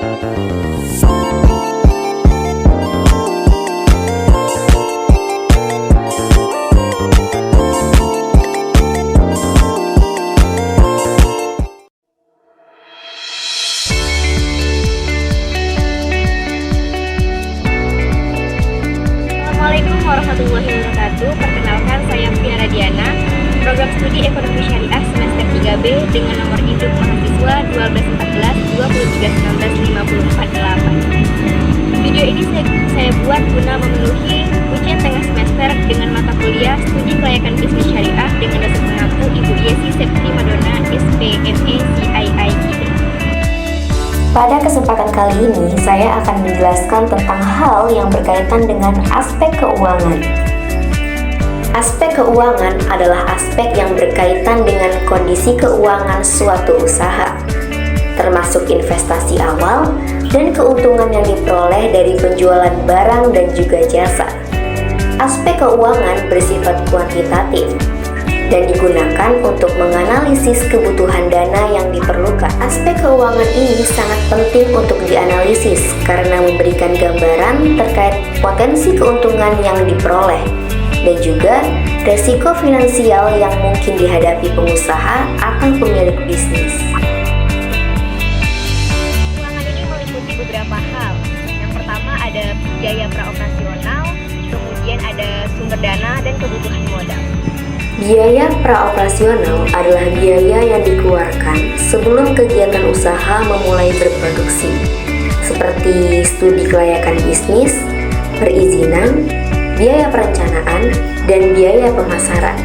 Assalamualaikum warahmatullahi wabarakatuh. Perkenalkan, saya Fiana Diana, program studi Ekonomi Syariah semester 3B dengan nomor induk mahasiswa 1214 2013 1544. Video ini saya buat guna memenuhi ujian tengah semester dengan mata kuliah Studi Kelayakan Bisnis Syariah dengan dosen mengaku Ibu Yesi Septi Madonna, SPME CIIGD. Pada kesempatan kali ini, saya akan menjelaskan tentang hal yang berkaitan dengan aspek keuangan. Aspek keuangan adalah aspek yang berkaitan dengan kondisi keuangan suatu usaha, termasuk investasi awal dan keuntungan yang diperoleh dari penjualan barang dan juga jasa. Aspek keuangan bersifat kuantitatif dan digunakan untuk menganalisis kebutuhan dana yang diperlukan. Aspek keuangan ini sangat penting untuk dianalisis karena memberikan gambaran terkait potensi keuntungan yang diperoleh dan juga resiko finansial yang mungkin dihadapi pengusaha atau pemilik bisnis. Keuangan ini meliputi beberapa hal. Yang pertama ada biaya praoperasional, kemudian ada sumber dana dan kebutuhan modal. Biaya praoperasional adalah biaya yang dikeluarkan sebelum kegiatan usaha memulai berproduksi, seperti studi kelayakan bisnis, perizinan, biaya perencanaan, dan biaya pemasaran.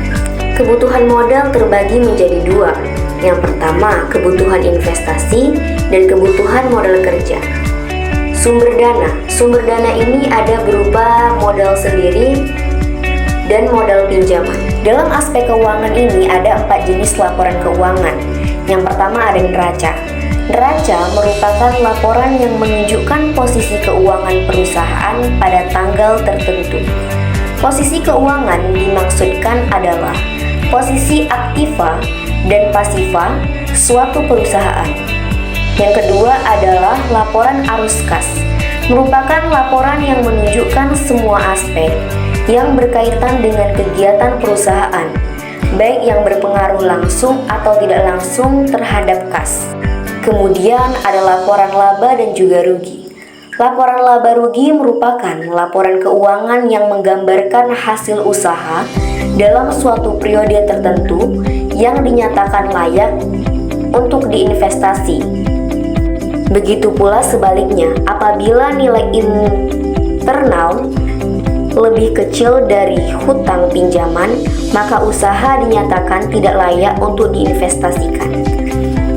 Kebutuhan modal terbagi menjadi dua. Yang pertama, kebutuhan investasi dan kebutuhan modal kerja. Sumber dana ini ada berupa modal sendiri dan modal pinjaman. Dalam aspek keuangan ini ada 4 jenis laporan keuangan. Yang pertama ada neraca. Neraca merupakan laporan yang menunjukkan posisi keuangan perusahaan pada tanggal tertentu. Posisi keuangan dimaksudkan adalah posisi aktiva dan pasiva suatu perusahaan. Yang kedua adalah laporan arus kas. Merupakan laporan yang menunjukkan semua aspek yang berkaitan dengan kegiatan perusahaan, baik yang berpengaruh langsung atau tidak langsung terhadap kas. Kemudian ada laporan laba dan juga rugi. Laporan laba rugi merupakan laporan keuangan yang menggambarkan hasil usaha dalam suatu periode tertentu yang dinyatakan layak untuk diinvestasi. Begitu pula sebaliknya, apabila nilai internal lebih kecil dari hutang pinjaman, maka usaha dinyatakan tidak layak untuk diinvestasikan.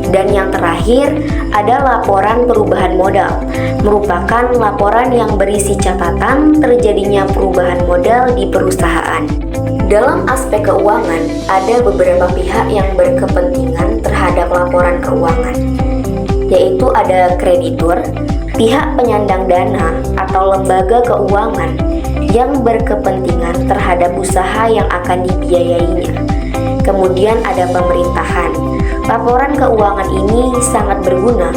Dan yang terakhir ada laporan perubahan modal, merupakan laporan yang berisi catatan terjadinya perubahan modal di perusahaan. Dalam aspek keuangan, ada beberapa pihak yang berkepentingan terhadap laporan keuangan, yaitu ada kreditur, pihak penyandang dana atau lembaga keuangan yang berkepentingan terhadap usaha yang akan dibiayainya. Kemudian ada pemerintahan. Laporan keuangan ini sangat berguna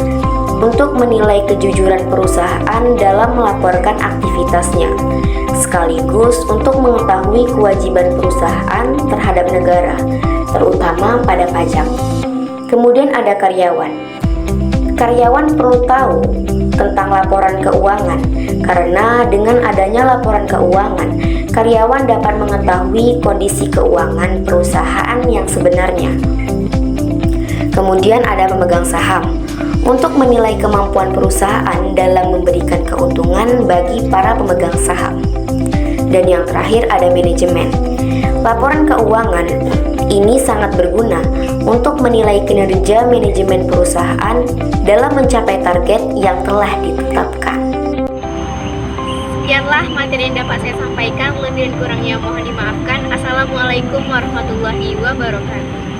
untuk menilai kejujuran perusahaan dalam melaporkan aktivitasnya, sekaligus untuk mengetahui kewajiban perusahaan terhadap negara, terutama pada pajak. Kemudian ada karyawan. Karyawan perlu tahu tentang laporan keuangan, karena dengan adanya laporan keuangan, karyawan dapat mengetahui kondisi keuangan perusahaan yang sebenarnya. Kemudian ada pemegang saham, untuk menilai kemampuan perusahaan dalam memberikan keuntungan bagi para pemegang saham. Dan yang terakhir ada manajemen. Laporan keuangan ini sangat berguna untuk menilai kinerja manajemen perusahaan dalam mencapai target yang telah ditetapkan. Sekianlah materi yang dapat saya sampaikan, lebih dan kurangnya mohon dimaafkan. Assalamualaikum warahmatullahi wabarakatuh.